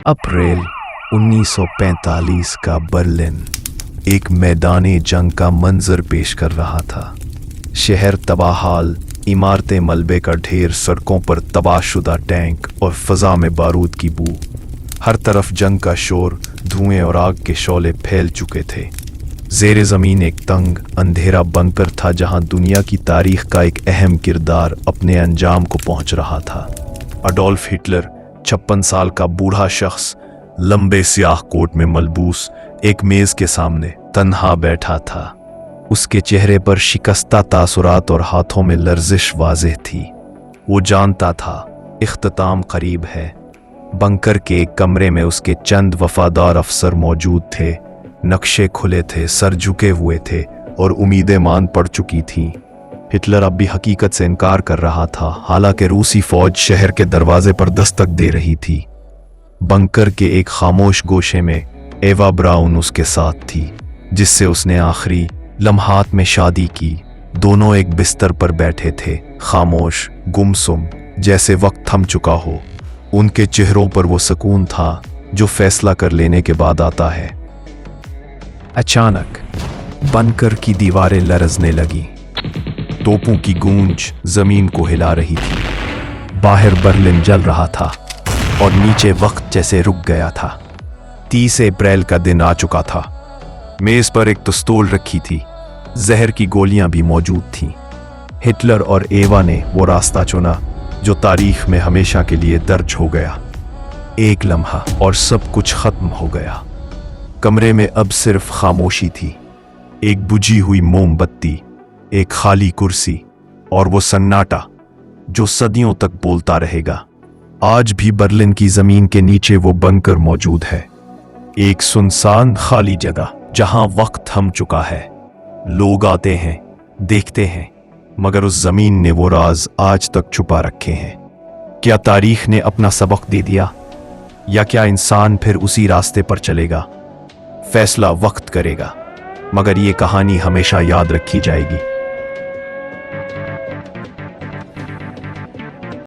अप्रैल 1945 का बर्लिन एक मैदाने जंग का मंजर पेश कर रहा था। शहर तबाहाल, इमारतें मलबे का ढेर, सड़कों पर तबाहशुदा टैंक और फजा में बारूद की बू। हर तरफ जंग का शोर, धुएं और आग के शोले फैल चुके थे। ज़ेरे ज़मीन एक तंग अंधेरा बंकर था जहां दुनिया की तारीख का एक अहम किरदार अपने अंजाम को पहुंच रहा था। अडोल्फ हिटलर, 56 साल का बूढ़ा शख्स, लंबे स्याह कोट में मलबूस, एक मेज के सामने तन्हा बैठा था। उसके चेहरे पर शिकस्ता तासुरात और हाथों में लर्जिश वाज़ेह थी। वो जानता था इख्तिताम करीब है। बंकर के एक कमरे में उसके चंद वफादार अफसर मौजूद थे। नक्शे खुले थे, सर झुके हुए थे और उम्मीदें मान पड़ चुकी थीं। हिटलर अब भी हकीकत से इनकार कर रहा था, हालांकि रूसी फौज शहर के दरवाजे पर दस्तक दे रही थी। बंकर के एक खामोश गोशे में एवा ब्राउन उसके साथ थी, जिससे उसने आखिरी लम्हात में शादी की। दोनों एक बिस्तर पर बैठे थे, खामोश, गुमसुम, जैसे वक्त थम चुका हो। उनके चेहरों पर वो सुकून था जो फैसला कर लेने के बाद आता है। अचानक बंकर की दीवारें लरजने लगी। तोपों की गूंज जमीन को हिला रही थी। बाहर बर्लिन जल रहा था और नीचे वक्त जैसे रुक गया था। 30 अप्रैल का दिन आ चुका था। मेज पर एक पिस्तौल रखी थी, जहर की गोलियां भी मौजूद थीं। हिटलर और एवा ने वो रास्ता चुना जो तारीख में हमेशा के लिए दर्ज हो गया। एक लम्हा और सब कुछ खत्म हो गया। कमरे में अब सिर्फ खामोशी थी। एक बुझी हुई मोमबत्ती, एक खाली कुर्सी और वो सन्नाटा जो सदियों तक बोलता रहेगा। आज भी बर्लिन की जमीन के नीचे वो बंकर मौजूद है, एक सुनसान खाली जगह जहां वक्त थम चुका है। लोग आते हैं, देखते हैं, मगर उस जमीन ने वो राज आज तक छुपा रखे हैं। क्या तारीख ने अपना सबक दे दिया, या क्या इंसान फिर उसी रास्ते पर चलेगा? फैसला वक्त करेगा, मगर ये कहानी हमेशा याद रखी जाएगी।